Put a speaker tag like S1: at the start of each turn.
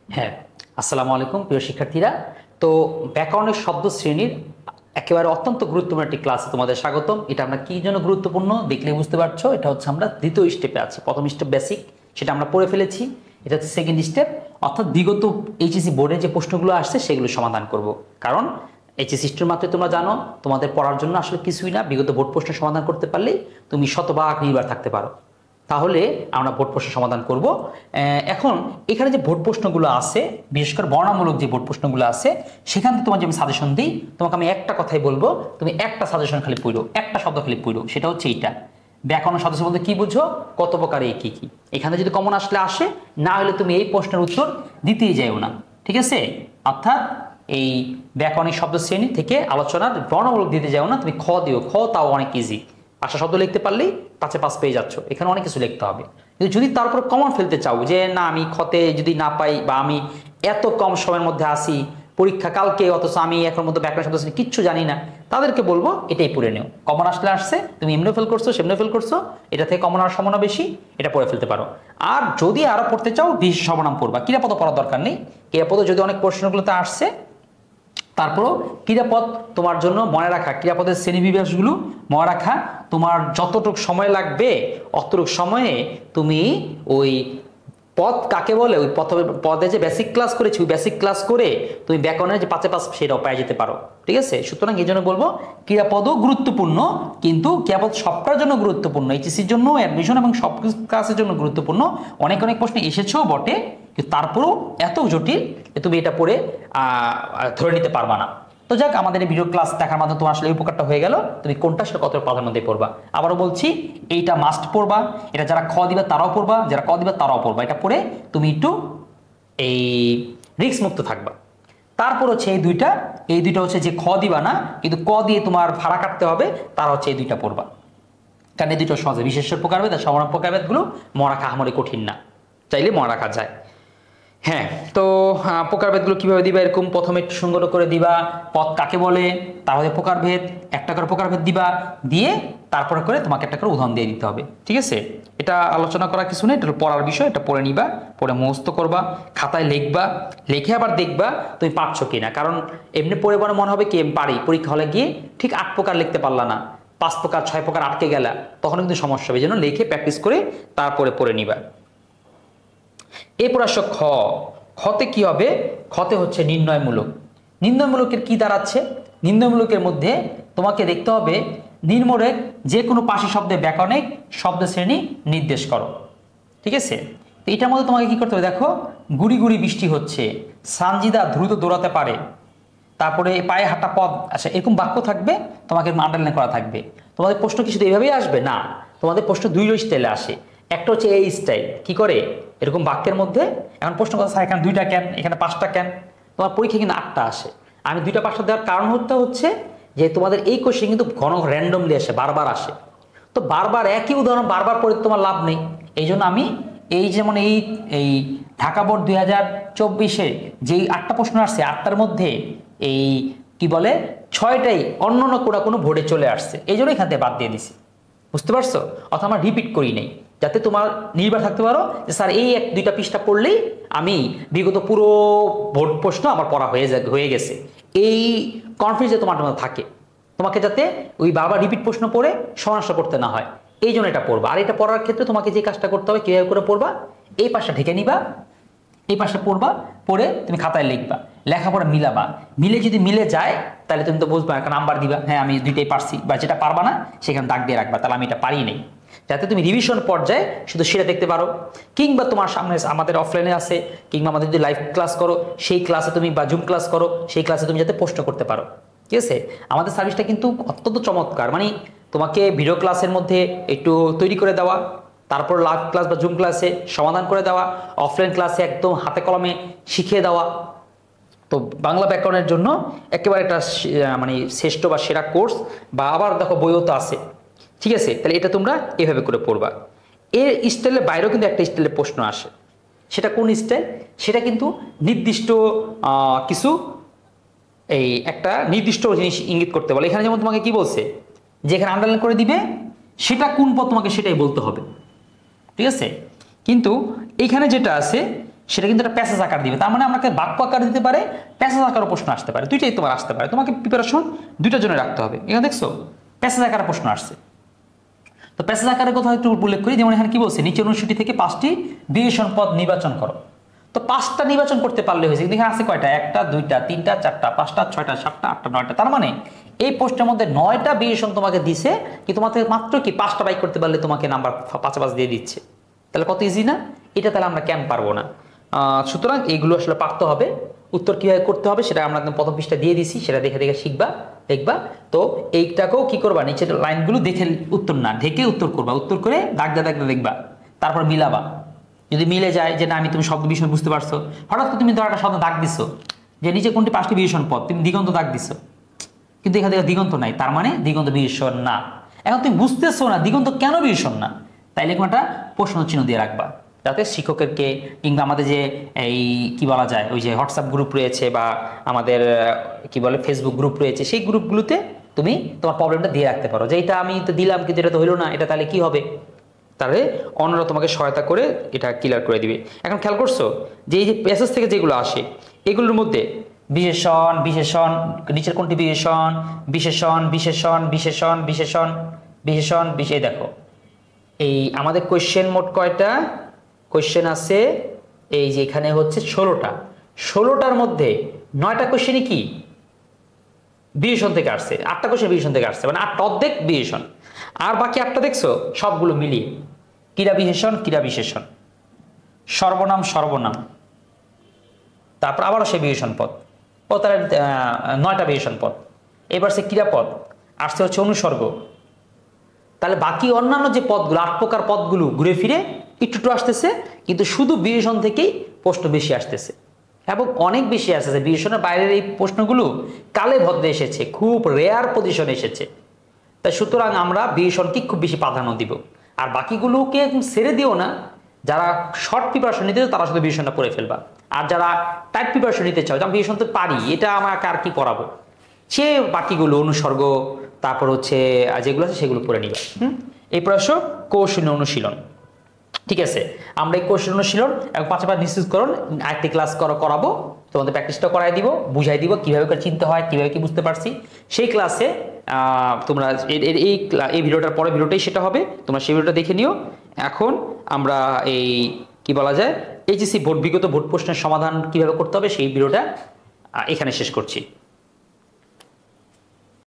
S1: হ্যাঁ, আসসালামু আলাইকুম প্রিয় শিক্ষার্থীরা। তো ব্যাকরণের শব্দ শ্রেণীর একেবারে অত্যন্ত গুরুত্বপূর্ণ একটি ক্লাসে তোমাদের স্বাগতম। এটা আমরা কি জন্য গুরুত্বপূর্ণ দেখলে বুঝতে পারছো। এটা হচ্ছে আমরা দ্বিতীয় স্টেপে আছি। প্রথম স্টেপ বেসিক, সেটা আমরা পড়ে ফেলেছি। এটা হচ্ছে সেকেন্ড স্টেপ, অর্থাৎ বিগত এইচএসসি বোর্ডে যে প্রশ্নগুলো আসছে সেগুলো সমাধান করব। কারণ এইচএসসি হিস্ট্রির মাত্রই তোমরা জানো, তোমাদের পড়ার জন্য আসলে কিছুই না, বিগত বোর্ড প্রশ্ন সমাধান করতে পারলেই তুমি শতভাগ নির্ভর থাকতে পারো। তাহলে আমরা বোর্ড প্রশ্ন সমাধান করব। এখন এখানে যে বোর্ড প্রশ্নগুলো আছে, বিশেষ করে বর্ণনামূলক যে বোর্ড প্রশ্নগুলো আছে, সেখান থেকে তোমার যে আমি সাজেশন দিই, তোমাকে আমি একটা কথাই বলবো, তুমি একটা সাজেশন খালি পড়ো, একটা শব্দ খালি পড়ো, সেটা হচ্ছে এইটা। ব্যাকরণ সদস্য বলতে কি বুঝো, কত প্রকারে কি কি। এখানে যদি কমন আসলে আসে, না হলে তুমি এই প্রশ্নের উত্তর দিতেই যাও না, ঠিক আছে? অর্থাৎ এই ব্যাকরণিক শব্দ শ্রেণী থেকে আলোচনার বর্ণনামূলক দিতে যাও না, তুমি খ দিও, খ তাও অনেক ইজি। 5টা শব্দ লিখতে পারলেই 5-এ 5 পেয়ে যাচ্ছ। এখানে অনেক কিছু লিখতে হবে, কিন্তু যদি তারপর কমন ফেলতে চাও যে না আমি খতে যদি না পাই, বা আমি এত কম সময়ের মধ্যে আসি, পরীক্ষা কালকে, অথচ আমি এখন মধ্যে ব্যাকরণ শব্দ শ্রেণী কিচ্ছু জানি না, তাদেরকে বলবো এটাই পড়ে নেও। কমন আসলে আসছে, তুমি এমনি ফেল করছো সেমনি ফেল করছো, এটা থেকে কমন আসার সম্ভাবনা বেশি, এটা পড়ে ফেলতে পারো। আর যদি আরো পড়তে চাও, বিশেষ সর্বনাম পড়বা। ক্রিয়াপদ পড়ার দরকার নেই, ক্রিয়াপদ যদি অনেক প্রশ্নগুলোতে আসছে, তারপরও ক্রিয়াপদ তোমার জন্য মনে রাখা, ক্রিয়াপদের শ্রেণীবিন্যাসগুলো মনে রাখা, তোমার যতটুকু সময় লাগবে অতটুকু সময়ে তুমি ওই পদ কাকে বলে, ওই পদে যে বেসিক ক্লাস করেছি, ওই বেসিক ক্লাস করে তুমি ব্যাকরণের যে 5-এ 5 সেটাও পেয়ে যেতে পারো, ঠিক আছে? সুতরাং এই জন্য বলবো ক্রিয়াপদও গুরুত্বপূর্ণ, কিন্তু ক্রিয়াপদ সবটার জন্য গুরুত্বপূর্ণ, এইচএসসির জন্য, অ্যাডমিশন এবং সব ক্লাসের জন্য গুরুত্বপূর্ণ। অনেক অনেক প্রশ্ন এসেছেও বটে, কিন্তু তারপরেও এত জটিল যে তুমি এটা পড়ে ধরে নিতে পারবা না। তো যাক, আমাদের এই ভিডিও ক্লাস দেখার মাধ্যমে তোমার আসলে এই উপকারটা হয়ে গেল, তুমি কোনটা সে কত প্রাধান্য দিয়ে পড়বা। আবারও বলছি, এইটা মাস্ট পড়বা, এটা যারা খ দিবে তারাও পড়বা, যারা ক দিবে তারাও পড়বা। এটা পড়ে তুমি একটু এই রিস্ক মুক্ত থাকবা। তারপর হচ্ছে এই দুইটা হচ্ছে যে খ দিবা না, কিন্তু ক দিয়ে তোমার ভাড়া কাটতে হবে, তারা হচ্ছে এই দুইটা পড়বা। কারণ এই দুটো সহজে, বিশেষ্য প্রকারভেদ আর সমানার্থক প্রকারভেদগুলো মনে রাখা আহামরি কঠিন না, চাইলে মনে রাখা যায়। হ্যাঁ, তো প্রকারভেদগুলো কিভাবে দিবা, এরকম প্রথমে একটু সুন্দর করে দিবা পদ কাকে বলে, তাহলে প্রকারভেদ, একটা করে প্রকারভেদ দিবা, দিয়ে তারপরে করে তোমাকে একটা করে উদাহরণ দিয়ে দিতে হবে, ঠিক আছে? এটা আলোচনা করা কিছু নেই, এটা পড়ার বিষয়, এটা পড়ে নিবা, পড়ে মুখস্থ করবা, খাতায় লিখবা, লিখে আবার দেখবা তুমি পারছো কিনা। কারণ এমনি পড়ে পড়ে মনে হবে কি আমি পারি, পরীক্ষা হলে গিয়ে ঠিক 8 প্রকার লিখতে পারলা না, 5 প্রকার 6 প্রকার আটকে গেলা, তখন কিন্তু সমস্যা হবে। এই জন্য লিখে প্র্যাকটিস করে তারপরে পড়ে নিবা। এরপর আসো খ। খতে কি হবে? খতে হচ্ছে নির্ণয়মূলক। নির্ণয়মূলকের কি দাঁড়াচ্ছে? নির্ণয়মূলকের মধ্যে তোমাকে দেখতে হবে নির্মূলে যে কোনো পাশি শব্দে ব্যাকরণিক শব্দ শ্রেণী নির্দেশ করো, ঠিক আছে? তো এটার মধ্যে তোমাকে কি করতে হবে, দেখো, গুড়ি গুড়ি বৃষ্টি হচ্ছে, সানজিদা দ্রুত দৌড়াতে পারে, তারপরে পায়ে হাঁটা পথ, আচ্ছা এরকম বাক্য থাকবে, তোমাকে আন্ডারলাইন করা থাকবে। তোমাদের প্রশ্ন কি শুধু এইভাবেই আসবে না, তোমাদের প্রশ্ন দুই স্টাইলে আসে। একটা হচ্ছে এই স্টাইল, কি করে এরকম বাক্যের মধ্যে, এখন প্রশ্ন কথা এখানে 2টা কেন, এখানে 5টা কেন, তোমার পরীক্ষা কিন্তু 8টা আসে। আমি 2টা 5টা দেওয়ার কারণ হচ্ছে যে তোমাদের এই কোশ্চেন কিন্তু ঘন র্যান্ডমলি আসে, বারবার আসে। তো বারবার একই উদাহরণ বারবার পড়ে তোমার লাভ নেই। এই জন্য আমি এই যেমন এই ঢাকা বোর্ড 2024-এ যেই 8টা প্রশ্ন আসছে, 8টার মধ্যে এই কি বলে 6টাই অন্য কোনো বোর্ডে চলে আসছে, এই জন্য এখান থেকে বাদ দিয়ে দিছি, বুঝতে পারছো? অথবা আমরা রিপিট করি নাই, যাতে তোমার নির্ভর থাকতে পারো যে স্যার এই 1-2টা পৃষ্ঠা পড়লেই আমি বিগত পুরো বোর্ড প্রশ্ন আমার পড়া হয়ে গেছে, এই কনফিডেন্স তোমার মধ্যে থাকে, তোমাকে যাতে ওই বারবার রিপিট প্রশ্ন পড়ে সমস্যা করতে না হয়, এই জন্য এটা পড়বা। আর এটা পড়ার ক্ষেত্রে তোমাকে যে কাজটা করতে হবে, কিভাবে করে পড়বা, এই পাশটা ঢেকে নিবা, এই পাশে পড়বা, পড়ে তুমি খাতায় লিখবা, লেখাপড়া মিলাবা, মিলে যদি মিলে যায় তাহলে তুমি তো বুঝবা, একটা নাম্বার দিবা, হ্যাঁ আমি 2টাই পারছি, বা যেটা পারবা না সেখানে দাগ দিয়ে রাখবা, তাহলে আমি এটা পারি নাই, যাতে তুমি রিভিশন পর্যায়ে শুধু সেটা দেখতে পারো। কিংবা তোমার সামনে আমাদের অফলাইনে আছে, কিংবা আমাদের যদি লাইভ ক্লাস করো সেই ক্লাসে তুমি, বা জুম ক্লাস করো সেই ক্লাসে তুমি যাতে প্রশ্ন করতে পারো, ঠিক আছে? আমাদের সার্ভিসটা কিন্তু অত্যন্ত চমৎকার, মানে তোমাকে ভিডিও ক্লাসের মধ্যে একটু তৈরি করে দেওয়া, তারপর লাইভ ক্লাস বা জুম ক্লাসে সমাধান করে দেওয়া, অফলাইন ক্লাসে একদম হাতে কলমে শিখিয়ে দেওয়া। তো বাংলা ব্যাকরণের জন্য একেবারে একটা মানে শ্রেষ্ঠ বা সেরা কোর্স, বা আবার দেখো বইও তো আছে, ঠিক আছে? তাহলে এটা তোমরা এভাবে করে পড়বা। এর স্টাইলের বাইরেও কিন্তু একটা স্টাইলের প্রশ্ন আসে, সেটা কোন স্টাইল? সেটা কিন্তু নির্দিষ্ট কিছু এই একটা নির্দিষ্ট জিনিস ইঙ্গিত করতে বলে। এখানে যেমন তোমাকে কি বলছে, যেখানে আন্ডারলাইন করে দিবে সেটা কোন পদ তোমাকে সেটাই বলতে হবে, ঠিক আছে? কিন্তু এখানে যেটা আছে সেটা কিন্তু একটা প্যাসেজ আকার দিবে। তার মানে আমাকে বাক্য আকার দিতে পারে, প্যাসেজ আকারও প্রশ্ন আসতে পারে, দুইটাই তোমার আসতে পারে। তোমাকে প্রিপারেশন দুইটার জন্য রাখতে হবে। এখানে দেখছো প্যাসেজ আকারে প্রশ্ন আসছে। তো প্যাসেজ আকারের কথা একটু উল্লেখ করি, যেমন এখানে কি বলছে, নিচে অনুষ্ঠিত থেকে 5টি বিশেষণ পদ নির্বাচন করো। তো 5টা নির্বাচন করতে পারলে হয়েছে, কিন্তু এখানে আছে কয়টা, 1টা 2টা 3টা 4টা 5টা 6টা 7টা 8টা 9টা। তার মানে এই প্রশ্নের মধ্যে 9টা বিশেষণ তোমাকে দিছে, কি তোমাকে মাত্র কি 5টা বাইক করতে পারলে তোমাকে নাম্বার 5 দিয়ে দিচ্ছে। তাহলে কত ইজি না এটা? তাহলে আমরা কেন পারবো না? সুতরাং এইগুলো আসলে পারতে হবে। উত্তর কিভাবে করতে হবে সেটা আমরা একদম প্রথম পৃষ্ঠা দিয়ে দিছি, সেটা দেখে দেখে শিখবা, দেখবা। তো এইটাকেও কি করবা, নিচের লাইনগুলো দেখে উত্তর না ঢেকে উত্তর করবা, উত্তর করে দাগদা দাগদা দেখবা, তারপর মিলাবা। যদি মিলে যায় যে না আমি তুমি শব্দ বিষয় বুঝতে পারছো, হঠাৎ করে তুমি ধর একটা শব্দ দাগ দিছো যে নিচে কোনটি 5টি বিশেষণ পদ, তুমি দিগন্ত দাগ দিছো, কিন্তু এখান থেকে দিগন্ত নাই, তার মানে দিগন্ত বিশেষণ না। এখন তুমি বুঝতেছো না দিগন্ত কেন বিশেষণ না, তাইলে একটা প্রশ্ন চিহ্ন দিয়ে রাখবা, যাতে শিক্ষকেরকে কিংবা আমাদের যে এই কি বলা যায় ওই যে হোয়াটসঅ্যাপ গ্রুপ রয়েছে বা আমাদের কি বলে ফেসবুক গ্রুপ রয়েছে, সেই গ্রুপগুলোতে তুমি তোমার প্রবলেমটা দিয়ে রাখতে পারো, যে এটা আমি তো দিলাম কিন্তু এটা তো হইলো না, এটা তাহলে কি হবে। তাহলে অন্যরা তোমাকে সহায়তা করে এটা ক্লিয়ার করে দিবে। এখন খেয়াল করছো যে এই যে প্যাসেজ থেকে যেগুলো আসে এগুলোর মধ্যে বিশেষণ বিশেষণ, নিচের কোনটি বিশেষণ, বিশেষণ বিশেষণ বিশেষণ বিশেষণ বিশেষণ বিশেষ, দেখো এই আমাদের কোয়েশ্চেন মোট কয়টা কোয়েশ্চেন আছে, এই যে এখানে হচ্ছে 16টা, 16টার মধ্যে 9টা কোয়েশ্চেনই কি বিশেষণ থেকে আসছে, 8টা কোয়েশ্চেন বিশেষণ থেকে আসছে, মানে 8টা অর্ধেক বিশেষণ। আর বাকি 8টা দেখছো সবগুলো মিলিয়ে ক্রীড়া বিশেষণ ক্রীড়া বিশেষণ, সর্বনাম সর্বনাম, তারপর আবারও সে বিশেষণ পদ, ও তার 9টা বিশেষণ পদ। এবার সে ক্রিয়াপদ আসছে হচ্ছে অনুসর্গ। তাহলে বাকি অন্যান্য যে পদগুলো 8 প্রকার পদগুলো ঘুরে ফিরে একটু আসতেছে, কিন্তু শুধু বিশেষণ থেকেই প্রশ্ন বেশি আসতেছে এবং অনেক বেশি আসতেছে। বিশেষণের বাইরের এই প্রশ্নগুলো কালে ভদ্রে এসেছে, খুব রেয়ার পজিশনে এসেছে। তাই সুতরাং আমরা বিশেষণকে খুব বেশি প্রাধান্য দিব, আর বাকিগুলোকে ছেড়ে দিও না। যারা শর্ট প্রিপারেশন নিতে চাও তারা শুধু বিশেষণটা পড়ে ফেলবা, আর যারা টাইট প্রিপারেশন নিতে চাও, আমি বিশেষণ তো পারি, এটা আমাকে আর কি করাবো, সে বাকিগুলো অনুসর্গ তারপর হচ্ছে যেগুলো আছে সেগুলো পড়ে নিবা। এই প্রশ্ন কৌশল অনুশীলন, ঠিক আছে। আমরা এই কৌশল অনুশীলন এবং 5বার নিশ্চিতকরণ আরেকটি ক্লাস করাবো, তোমাদের প্র্যাকটিসটা করাই দিব, বুঝাই দিব কিভাবে করে চিনতে হয়, কিভাবে কি বুঝতে পারছি। সেই ক্লাসে তোমরা এই ভিডিওটার পরে ভিডিওটাই সেটা হবে, তোমরা সেই ভিডিওটা দেখে নিও। এখন আমরা এই কি বলা যায় এইচএসসি বিগত ভোট প্রশ্নের সমাধান কিভাবে করতে হবে সেই ভিডিওটা এখানে শেষ করছি।